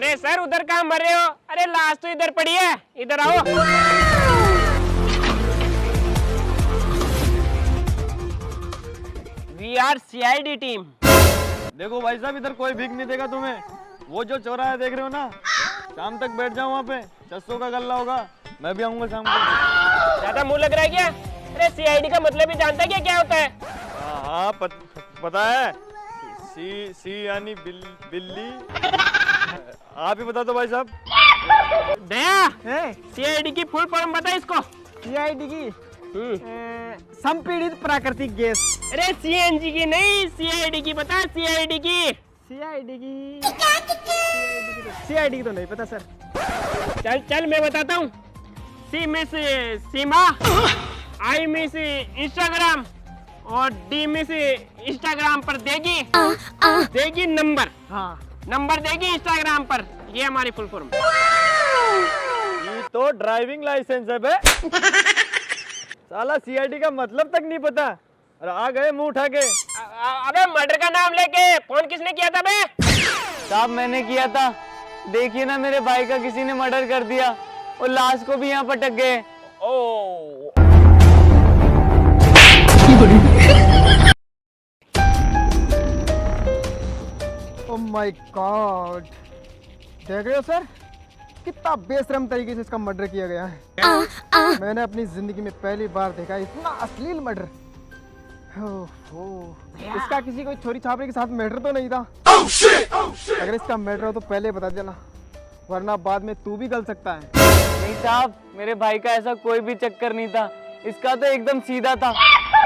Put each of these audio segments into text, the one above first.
अरे सर उधर कहाँ मर रहे हो? अरे लाश तो इधर पड़ी है, इधर आओ। We are CID team. देखो भाई साहब, इधर कोई भीख नहीं देगा तुम्हें। वो जो चौराहा देख रहे हो ना, शाम तक बैठ जाओ वहाँ पे, 600 का गल्ला होगा। मैं भी आऊंगा शाम को। ज्यादा मुंह लग रहा है क्या? अरे CID का मतलब ही जानता है क्या होता है? हाँ पता है। सी यानी बिल्ली। आप ही बता दो भाई साहब। दया, CID की फुल फॉर्म बता इसको। CID की संपीड़ित प्राकृतिक गैस। अरे CNG की नहीं, CID की बता, CID की। CID की तो नहीं पता सर। चल मैं बताता हूँ। C miss Seema, I miss Instagram और D मिस इंस्टाग्राम पर देगी नंबर। हाँ, नंबर देगी इंस्टाग्राम पर। ये हमारी फुल फॉर्म। ये तो ड्राइविंग लाइसेंस है बे। साला CID का मतलब तक नहीं पता। अरे आ गए मुंह उठा के। अबे मर्डर का नाम लेके फोन किसने किया था बे? साहब मैंने किया था। देखिए ना, मेरे भाई का किसी ने मर्डर कर दिया और लाश को भी यहाँ पटक गए। ओ माय गॉड, देख रहे हो सर कितना बेशरम तरीके से इसका मर्डर किया गया है। मैंने अपनी जिंदगी में पहली बार देखा इतना अश्लील मर्डर। इसका किसी कोई छोरी छापरे के साथ मैटर तो नहीं था। अगर इसका मैटर हो तो पहले बता देना, वरना बाद में तू भी गल सकता है। नहीं साहब, मेरे भाई का ऐसा कोई भी चक्कर नहीं था। इसका तो एकदम सीधा था।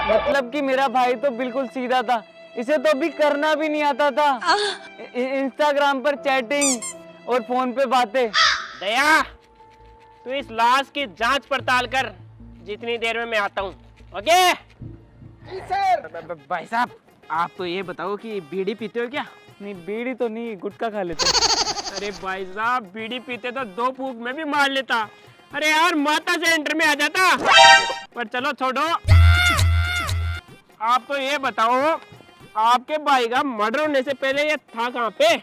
मतलब कि मेरा भाई तो बिल्कुल सीधा था। इसे तो अभी करना भी नहीं आता था। इंस्टाग्राम पर चैटिंग और फोन पे बातें। दया, तू इस लाश की जांच पड़ताल कर, जितनी देर में मैं आता हूँ। Okay sir. भाई साहब, आप तो ये बताओ कि बीड़ी पीते हो क्या? नहीं, बीड़ी तो नहीं, गुटखा खा लेते। अरे भाई साहब, बीड़ी पीते तो 2 फूंक में भी मार लेता। अरे यार, माता सेंटर में आ जाता। पर चलो छोड़ो। आप तो ये बताओ, आपके भाई का मर्डर होने से पहले ये था कहाँ पे?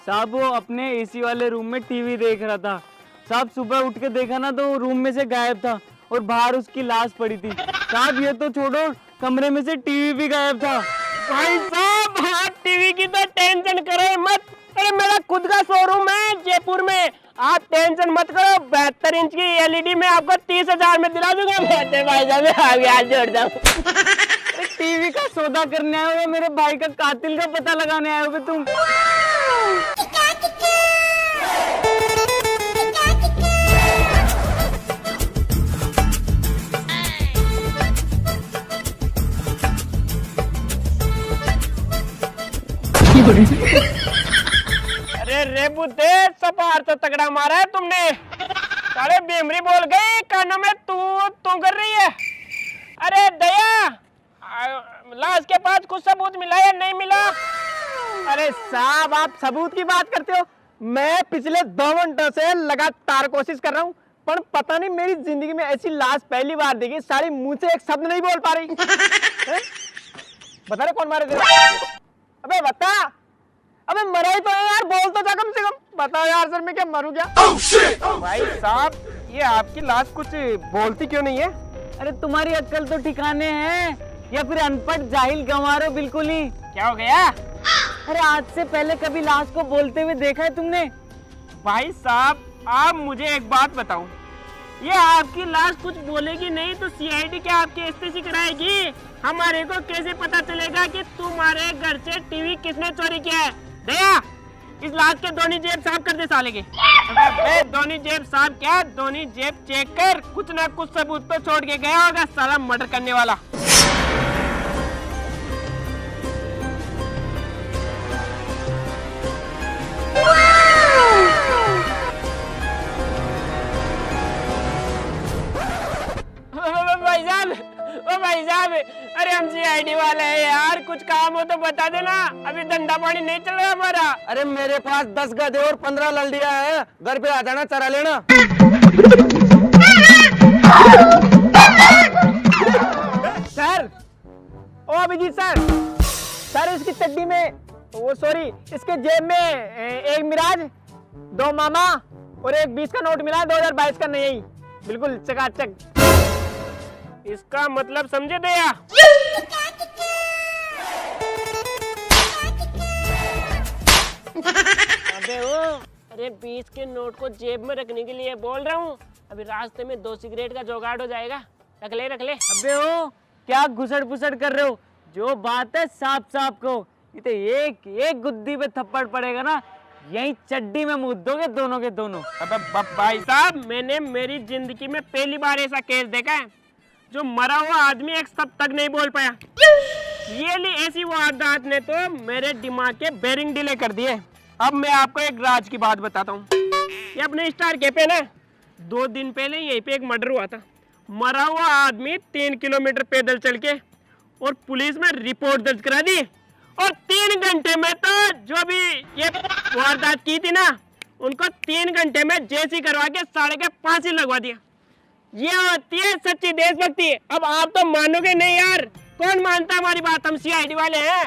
साहब वो अपने AC वाले रूम में टीवी देख रहा था। साहब सुबह उठ के देखा ना तो रूम में से गायब था और बाहर उसकी लाश पड़ी थी। साहब ये तो छोड़ो, कमरे में से टीवी भी गायब था। भाई साहब, हाँ टीवी की तो टेंशन करो मत। अरे मेरा खुद का शोरूम है जयपुर में, आप टेंशन मत करो। 72 इंच की LED में आपको 30,000 में दिला दूंगा। भाई साहब आ गया, जोड़ जाऊँ। टीवी का सौदा करने आए हो, मेरे भाई का कातिल का पता लगाने आए हो तुम। अरे रे बुद्धे, सपार तो तगड़ा मारा है तुमने। सारे बेमरी बोल गई कानों में, तू कर रही है। अरे दया, लाश के पास कुछ सबूत मिला या नहीं मिला? अरे साहब, आप सबूत की बात करते हो। मैं पिछले 2 घंटों से लगातार कोशिश कर रहा हूँ, पर पता नहीं मेरी जिंदगी में ऐसी लाश पहली बार देखी। सारी मुंह से एक शब्द नहीं बोल पा रही। बता रहे कौन मारे थे? अबे बता। अबे मरा ही तो है यार, बोल तो जा कम से कम। बताओ यार सर, मैं क्या मरूं क्या? भाई साहब, ये आपकी लाश कुछ बोलती क्यों नहीं है? अरे तुम्हारी अक्ल तो ठिकाने हैं या फिर अनपढ़ जाहिल गंवार हो बिल्कुल ही। क्या हो गया? अरे आज से पहले कभी लाश को बोलते हुए देखा है तुमने? भाई साहब, आप मुझे एक बात बताओ, ये आपकी लाश कुछ बोलेगी नहीं तो CID क्या आपकी एसटीसी कराएगी? हमारे को कैसे पता चलेगा कि तुम्हारे घर से टीवी किसने चोरी किया है? दया, इस लाश के दोनों जेब साफ कर दे साले के। अबे दोनों जेब साफ क्या, दोनों जेब चेक कर, कुछ ना कुछ सबूत तो छोड़ के गया होगा साला मर्डर करने वाला। भाई साहब, अरे हम CID वाले हैं यार, कुछ काम हो तो बता देना। अभी धंधा पानी नहीं चल रहा हमारा। अरे मेरे पास 10 गधे और 15 लल्डिया है, घर पे आ जाना, चरा लेना। सर, ओ अभिजीत सर, इसकी चड्डी में, वो सॉरी, इसके जेब में एक मिराज 2 मामा और एक 20 का नोट मिला है, 2022 का नहीं, बिल्कुल चकाचक। इसका मतलब समझे दया? अबे वो, अरे 20 के नोट को जेब में रखने के लिए बोल रहा हूँ। अभी रास्ते में 2 सिगरेट का जुगाड़ हो जाएगा। रख ले रख ले। अबे ओ क्या घुसड़ पुसड़ कर रहे हो? जो बात है साफ साफ को, ये तो एक एक गुद्दी पे थप्पड़ पड़ेगा ना, यही चड्डी में मुद दोगे दोनों के दोनों। अबे भाई साहब, मैंने मेरी जिंदगी में पहली बार ऐसा केस देखा है जो मरा हुआ आदमी एक शब्द तक नहीं बोल पाया। ये ली ऐसी वारदात ने तो मेरे दिमाग के बेरिंग डिले कर दिए। अब मैं आपको एक राज की बात बताता हूँ। ये अपने स्टार कैफे ना, 2 दिन पहले यहीं पे एक मर्डर हुआ था। मरा हुआ आदमी 3 किलोमीटर पैदल चल के और पुलिस में रिपोर्ट दर्ज करा दी, और 3 घंटे में तो जो भी ये वारदात की थी ना, उनको 3 घंटे में जेसी करवा के साढ़े के फांसी लगवा दिया। ये होती है सच्ची देशभक्ति। अब आप तो मानोगे नहीं यार, कौन मानता हमारी बात? हम सीआईडी वाले हैं।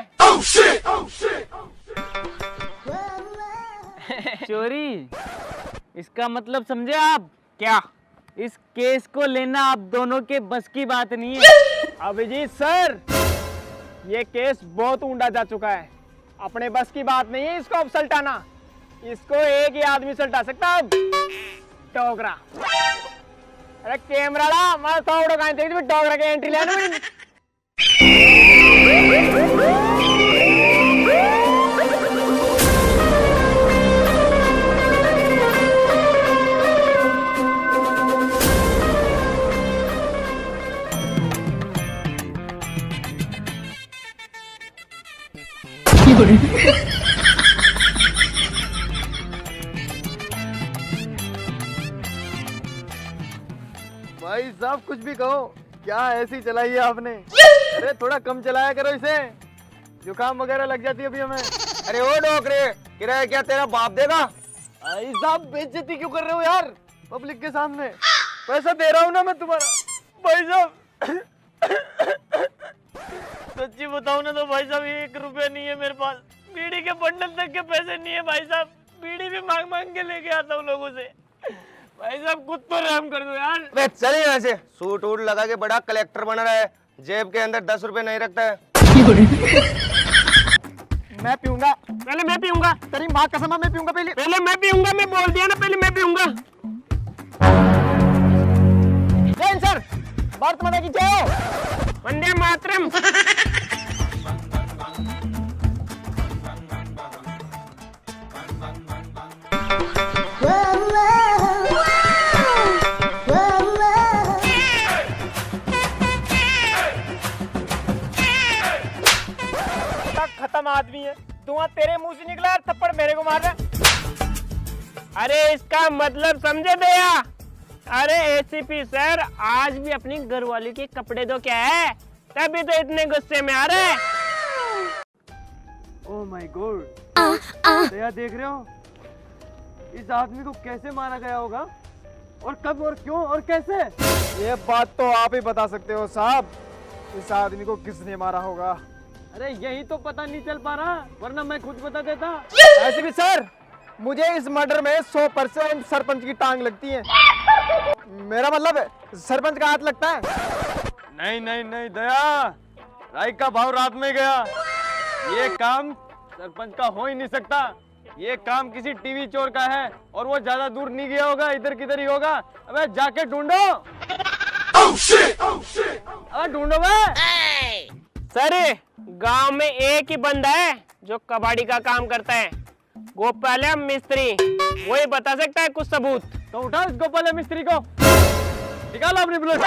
चोरी, इसका मतलब समझे आप? क्या? इस केस को लेना आप दोनों के बस की बात नहीं है। अभिजीत सर, ये केस बहुत ऊंडा जा चुका है, अपने बस की बात नहीं है इसको अब सलटाना। इसको एक ही आदमी सलटा सकता अब, डोगरा। अरे कैमरा ला, मैं थोड़ा कहीं देख डोगरा के एंट्री लेने में। भाई साहब कुछ भी कहो, क्या ऐसी चलाई है आपने? अरे थोड़ा कम चलाया करो इसे, जुकाम वगैरह लग जाती है अभी हमें। अरे ओ डोकरे, किराया क्या तेरा बाप देगा? भाई साहब बेइज्जती क्यों कर रहे हो यार पब्लिक के सामने? पैसा दे रहा हूँ ना मैं तुम्हारा। भाई साहब सच्ची बताऊँ ना तो भाई साहब 1 रुपया नहीं है मेरे पास, बीड़ी के बंडल तक के पैसे नहीं है भाई साहब। बीड़ी भी मांग मांग के लेके आता हूँ लोगों से। भाई साहब खुद पर रहम कर दो यार। बे चल यहाँ से, सूट वूट लगा के बड़ा कलेक्टर बन रहा है, जेब के अंदर 10 रुपए नहीं रखता है। मैं पीऊंगा, पहले मैं पीऊंगा। तेरी माँ कसम मैं पीऊंगा पहले। पहले मैं पीऊंगा, मैं बोल दिया ना, पहले मैं पीऊंगा। जय सर, भारत माता की जय हो। वंदे मातरम। खत्म आदमी है, धुआं तेरे मुंह से निकला और थप्पड़ मेरे को मार रहा। अरे इसका मतलब समझे दया? अरे एसीपी सर, आज भी अपनी घरवाली के कपड़े दो क्या है, तभी तो इतने गुस्से में आ रहे हैं। ओह माय गॉड, दया देख रहे हो इस आदमी को कैसे मारा गया होगा, और कब और क्यों और कैसे? ये बात तो आप ही बता सकते हो साहब, इस आदमी को किसने मारा होगा। अरे यही तो पता नहीं चल पा रहा, वरना मैं खुद बता देता। ऐसे भी सर, मुझे इस मर्डर में 100% सरपंच की टांग लगती है। मेरा मतलब है सरपंच का हाथ लगता है। नहीं नहीं नहीं दया, राय का भाव रात में गया। ये काम सरपंच का हो ही नहीं सकता, ये काम किसी टीवी चोर का है, और वो ज्यादा दूर नहीं गया होगा, इधर किधर ही होगा। अबे जाके ढूंढो। अबे ढूंढो बे। सर गांव में एक ही बंदा है जो कबाड़ी का काम करता है, गोपालम मिस्त्री, वही बता सकता है कुछ सबूत। तो उठा इस गोपाल मिस्त्री को, निकालो अपनी बुलेट।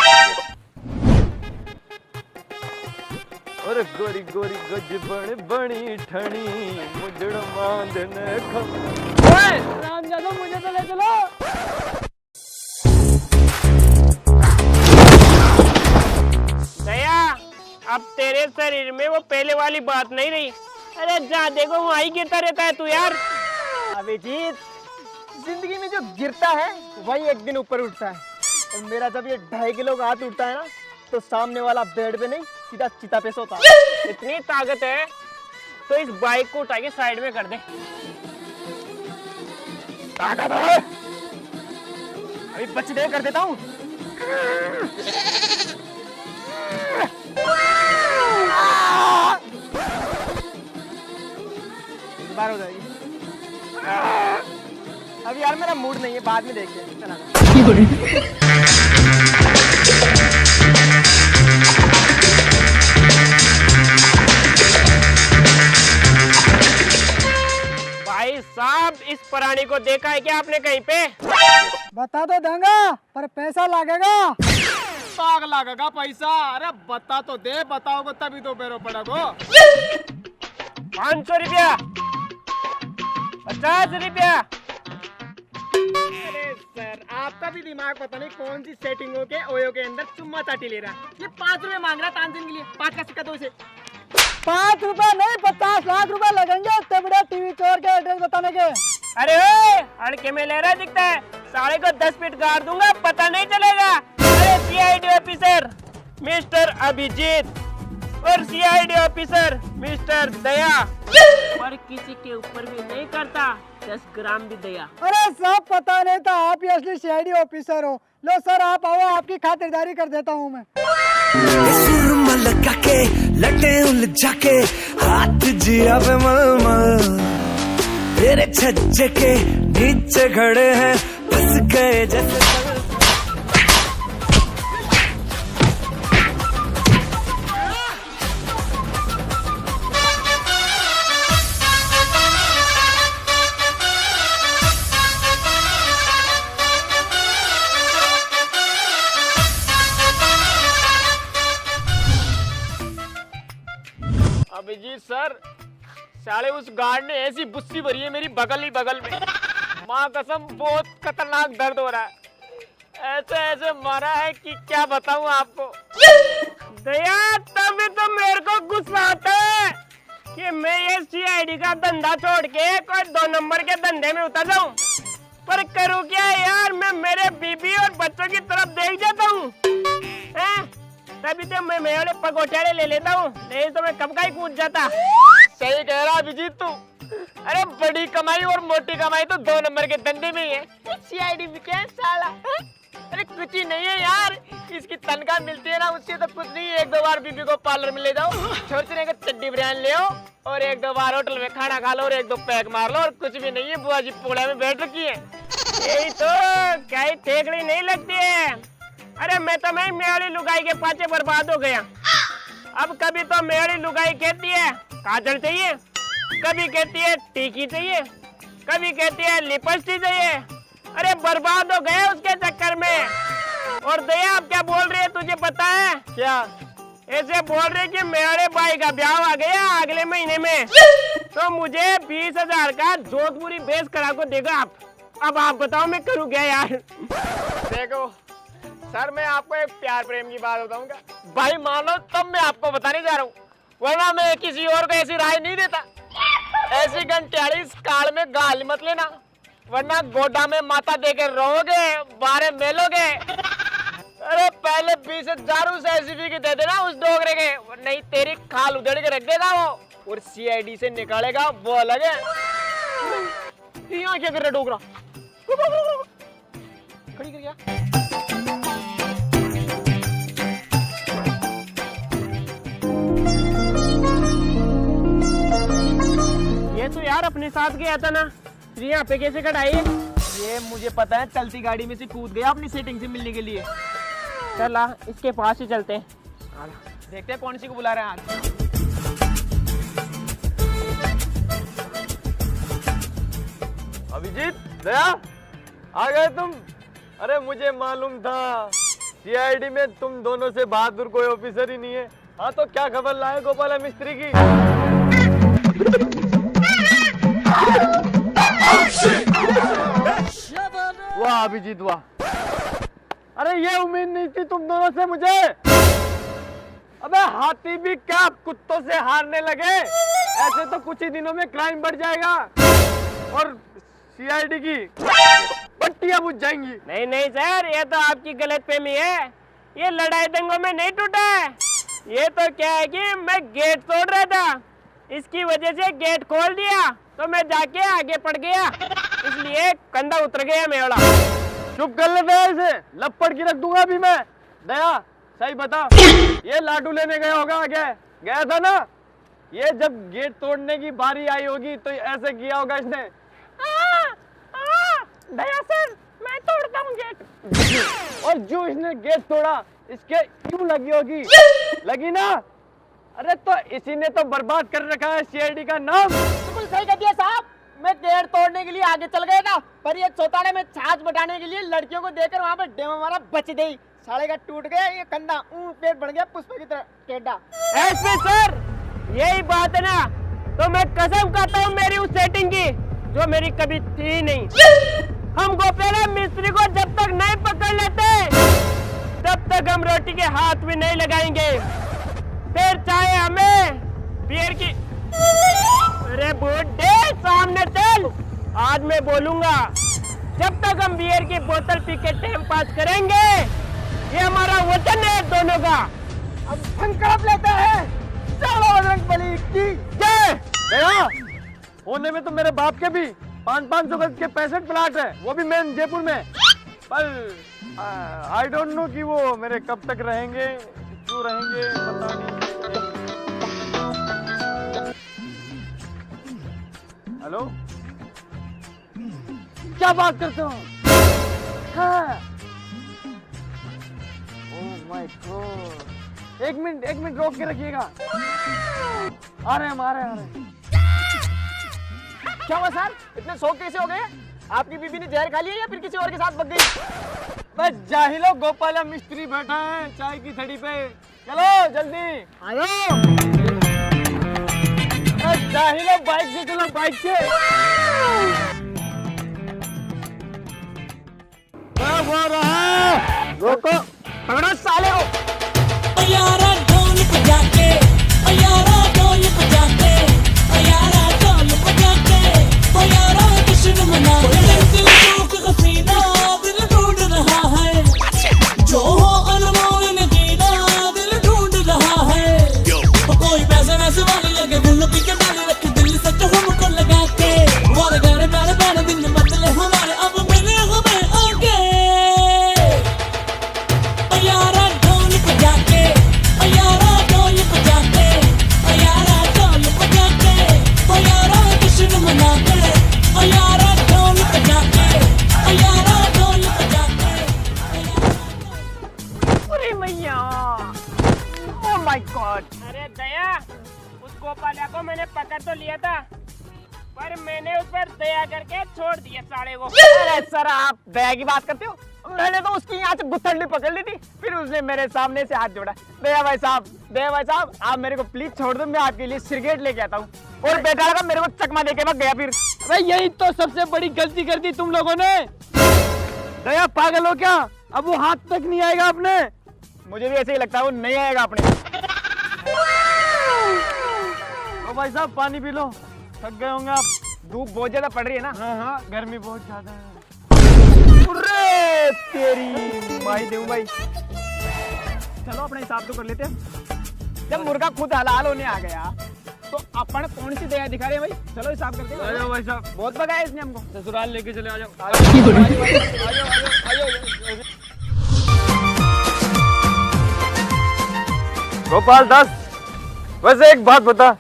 और गोरी गोरी गज बड़ बड़ी ठणी मुजड़ मांदन खम। ओए राम जादो, मुझे तो ले चलो। दया, अब तेरे शरीर में वो पहले वाली बात नहीं रही। अरे जहाँ देखो वहीं गिरता रहता है तू यार। अभिजीत, जिंदगी में जो गिरता है वही एक दिन ऊपर उठता है, और मेरा जब ये 2.5 किलो का हाथ उठता है ना, तो सामने वाला बेड पे नहीं सीधा चिता पे सोता है। इतनी ताकत है तो इस बाइक को उठा के साइड में कर दे। ताकत है। अभी बचने कर देता हूँ। इस बार हो जाएगी। अब यार मेरा मूड नहीं है, बाद में देखते हैं। चला। भाई साहब, इस प्राणी को देखा है क्या आपने कहीं पे? बता तो देंगे पर पैसा लगेगा। पाग लगेगा पैसा। अरे बता तो दे, बताओगे तभी तो बेरो पड़ेगो। 500 रुपया, 50 रुपया। अरे सर, आपका भी दिमाग पता नहीं कौन सी सेटिंग हो के ओयो के अंदर चुम्मा चाटी ले रहा है। ये 5 रुपए मांग रहा है तानसेन के लिए। 5 का सिक्का दो इसे। 5 रुपए नहीं 50 लाख रुपए लगेंगे इतने बड़े टीवी चोर के एड्रेस बताने के। अरे ओए, अड़के में ले रहा दिखता है। साले को 10 फीट गाड़ दूंगा, पता नहीं चलेगा। अरे सीआईडी ऑफिसर मिस्टर अभिजीत और सीआईडी ऑफिसर मिस्टर दया, और किसी के ऊपर भी नहीं करता 10 ग्राम भी दया। अरे सब पता नहीं था आप ही असली सीआईडी ऑफिसर हो। लो सर आप आओ, आपकी खातिरदारी कर देता हूँ मैं। सुरमा लगा के लटे उलझा के हाथ जिया पे मलमल तेरे छज्जे के नीचे खड़े हैं फंस गए जैसे। अभिजीत सर, साले उस गार्ड ने ऐसी बुस्सी भरी है मेरी बगल ही बगल में। माँ कसम बहुत खतरनाक दर्द हो रहा है। ऐसे ऐसे मारा है कि क्या बताऊं आपको। दया, तभी तो मेरे को गुस्सा आता है कि मैं ये सीआईडी का धंधा छोड़ के कोई 2 नंबर के धंधे में उतर जाऊं। पर करूँ क्या यार, मैं मेरे बीबी और बच्चों की तरफ देख जाता हूँ। तभी तो मैं मेरे पगोटियारे ले लेता हूँ, नहीं तो मैं कब का ही कूद जाता। सही कह रहा अभिजीत तू। अरे बड़ी कमाई और मोटी कमाई तो 2 नंबर के धंधे में ही है। सीआईडी में क्या साला? अरे कुछ ही नहीं है यार, इसकी तनख्वाह मिलती है ना, उससे तो कुछ नहीं है। 1-2 बार बीबी को पार्लर में ले जाओ, छोटे का चड्डी बिरयानी ले आओ, और 1-2 बार होटल में खाना खा लो और 1-2 पैक मार लो, और कुछ भी नहीं है। बुआ जी पोड़ा में बैठ रखी है। यही तो, क्या ही ठेकड़ी नहीं लगती है। अरे मैं तो मेरी लुगाई के पाछे बर्बाद हो गया। अब कभी तो मेरी लुगाई कहती है काजल चाहिए, कभी कहती है टीकी चाहिए, कभी कहती है लिपस्टिक चाहिए। अरे बर्बाद हो गए उसके चक्कर में। और दया, आप क्या बोल रही है तुझे पता है क्या? ऐसे बोल रहे कि मेरे भाई का ब्याह आ गया अगले महीने में, तो मुझे 20,000 का जोधपुरी बेस करा को देगा आप। अब आप बताओ मैं करूँ क्या यार? देखो सर, मैं आपको एक प्यार प्रेम की बात बताऊंगा। भाई मानो तब मैं आपको बताने जा रहा हूँ, वरना मैं किसी और को ऐसी राय नहीं देता। ऐसी घंटियाड़ी इस काल में गाल मत लेना, वरना गोडा में माता देकर रहोगे, बारे मेलोगे। अरे पहले 20,000 उस एसीपी के दे देना उस डोगरे के, नहीं तेरी खाल उधेड़ के रख देगा वो, और सीआईडी से निकालेगा वो अलग है। यहाँ क्या कर रहा डोगरा? खड़ी कर गया। ये तो यार अपने साथ गया था ना, यहाँ पे कैसे कटाई? ये मुझे पता है, चलती गाड़ी में से कूद गया अपनी सेटिंग से मिलने के लिए। चला इसके पास ही चलते हैं, देखते हैं कौन सी को बुला रहे हैं आज। अभिजीत, दया, आ गए तुम? अरे मुझे मालूम था सीआईडी में तुम दोनों से बहादुर कोई ऑफिसर ही नहीं है। हाँ तो क्या खबर लाए गोपाला मिस्त्री की? वाह अभिजीत वाह, अरे ये उम्मीद नहीं थी तुम दोनों से मुझे। अबे हाथी भी क्या कुत्तों से हारने लगे? ऐसे तो कुछ ही दिनों में क्राइम बढ़ जाएगा और सीआईडी की पट्टियां बुझ जाएंगी। नहीं नहीं सर, ये तो आपकी गलतफहमी है। ये लड़ाई दंगों में नहीं टूटा है। ये तो क्या है कि मैं गेट तोड़ रहा था, इसकी वजह से गेट खोल दिया तो मैं जाके आगे पड़ गया, इसलिए कंधा उतर गया मेरा। चुप कर ले दया, इसे लपड़ की रख दूंगा अभी मैं। दया सही बता, ये लाडू लेने गया होगा आगे, गया था ना? ये जब गेट तोड़ने की बारी आई होगी तो ऐसे किया होगा इसने। दया सर, मैं तोड़ता हूँ गेट। और जो इसने गेट तोड़ा इसके यूं लगी होगी, लगी ना? अरे तो इसी ने तो बर्बाद कर रखा है सीआईडी का नाम। बिल्कुल सही कह दिया साहब, मैं गेट तोड़ने के लिए आगे चल गया था, पर ये चौतारे में छाछ बटाने के लिए लड़कियों को देखकर वहाँ पर डेमो मारा, बच गई। साले का टूट गया ये कंधा, पेट बढ़ गया पुष्प की तरह टेढ़ा। एसपी सर, यही बात है ना, तो मैं कसम खाता हूँ मेरी उस सेटिंग की जो मेरी कभी थी नहीं। हम गोपेला मिस्त्री को जब तक नहीं पकड़ लेते तब तक हम रोटी के हाथ भी नहीं लगाएंगे, फिर चाहे हमें बियर की। अरे बुड्ढे सामने चल, आज मैं बोलूंगा। जब तक हम बियर की बोतल पी के टाइम पास करेंगे, ये हमारा वचन है दोनों का। अब संकल्प लेते हैं, चलो बजरंगबली की जय। दया, होने में तो मेरे बाप के भी 500 गज के 65 प्लाट है, वो भी मेन जयपुर में। पर आई डोंट नो कि वो मेरे कब तक रहेंगे, क्यों रहेंगे पता नहीं। हेलो, क्या बात करते हो? हाँ। ओह माय गॉड, एक मिनट रोक के रखिएगा, आ रहे हैं। क्या हुआ सर, इतने शौक कैसे हो गए? आपकी बीबी ने जहर खा लिया या फिर किसी और के साथ भाग गई? बस जाहिलो, गोपाला मिस्त्री बैठा है चाय की थड़ी पे, चलो जल्दी आयो। जाहिलो, बाइक से चलो, बाइक से। क्या हो रहा है? रोको, पकड़ो साले को। यारा ढोल बजा के, यारा ढोल बजा के, यारा ढोल बजा के, यारा जश्न मना के, दिल टूट हसीना, दिल ढूंढ रहा है, जो हो अनमोल नगीना, दिल ढूंढ रहा है। कोई पैसे वैसे वाले लगे, गुल पी के डाले रखे, दिल से तो हमको लगा के, वाले गाने प्यारे प्यारे दिन बदले हमारे, अब मिले हमें आगे। यारा ढोल बजा के, यारा ढोल बजा के, यारा ढोल बजा के, यारा जश्न मना के, यारा ढोल बजा के, यारा ढोल बजा के। अरे मैया, ओह माय गॉड। अरे दया, उस गोपाला को मैंने पकड़ तो लिया था, पर मैंने उस पर दया करके छोड़ दिया साले को। अरे सर, आप दया की बात करते हो? मैंने तो उसकी यहाँ से गुत्थड़ी पकड़ ली थी, फिर उसने मेरे सामने से हाथ जोड़ा। दया भाई साहब, आप मेरे को प्लीज छोड़ दो, मैं आपके लिए सिगरेट लेके आता हूँ। और बेटा लगा मेरे को चकमा देके भाग गया। फिर अरे यही तो सबसे बड़ी गलती कर दी तुम लोगों ने। दया पागल हो क्या? अब वो हाथ तक नहीं आएगा अपने। मुझे भी ऐसे ही लगता है, वो नहीं आएगा अपने। ओ भाई साहब, पानी पी लो, थक गए होंगे आप। धूप बहुत ज्यादा पड़ रही है ना। हाँ, गर्मी बहुत ज्यादा है। अरे तेरी भाई देव भाई, चलो अपने हिसाब तो कर लेते हैं। जब मुर्गा खुद हलाल होने आ गया तो अपन कौन सी दया दिखा रहे हैं भाई? चलो हिसाब करते हैं। आ जाओ भाई साहब, बहुत भगाया इसने हमको। ससुराल लेके चले, आ जाओ। गोपाल दास, वैसे एक बात बता,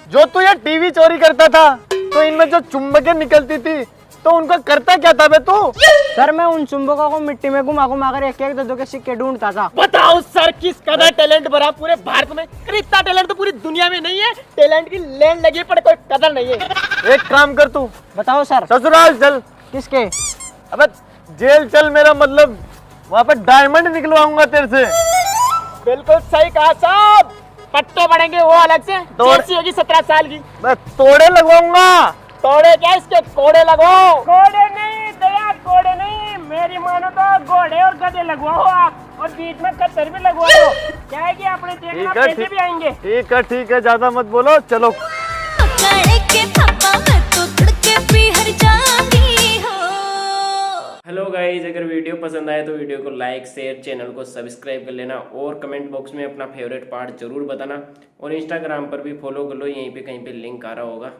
जो तू ये टीवी चोरी करता था तो इनमें जो चुंबकें निकलती थी तो उनका करता क्या था बे तू? सर, मैं उन चुंबकों को मिट्टी में घुमा कर एक एक दो के सिक्के ढूंढता था। बताओ सर, किस कदर टैलेंट भरा पूरे भारत में। इतना टैलेंट तो पूरी दुनिया में नहीं है। टैलेंट की लैंड लगी पर कोई कदर नहीं है। एक काम कर तू, बताओ सर। ससुराल चल। किसके? अबे जेल चल, मेरा मतलब वहाँ पे डायमंड निकलवाऊंगा तेरे से। बिल्कुल सही कहा साहब, पट्टे बढ़ेंगे वो अलग से। जैसी होगी 17 साल की, मैं तोड़े लगवाऊंगा। तोड़े क्या, इसके कोड़े लगवाओ। कोड़े नहीं दया, कोड़े नहीं, मेरी मानो तो घोड़े और गधे लगवाओ आप, और बीच में कत्तर भी लगवाओ। क्या है कि अपने देखना पैसे भी आएंगे। ठीक है, ज्यादा मत बोलो, चलो। हेलो गाइज, अगर वीडियो पसंद आए तो वीडियो को लाइक शेयर, चैनल को सब्सक्राइब कर लेना और कमेंट बॉक्स में अपना फेवरेट पार्ट जरूर बताना और इंस्टाग्राम पर भी फॉलो कर लो, यहीं पे कहीं पे लिंक आ रहा होगा।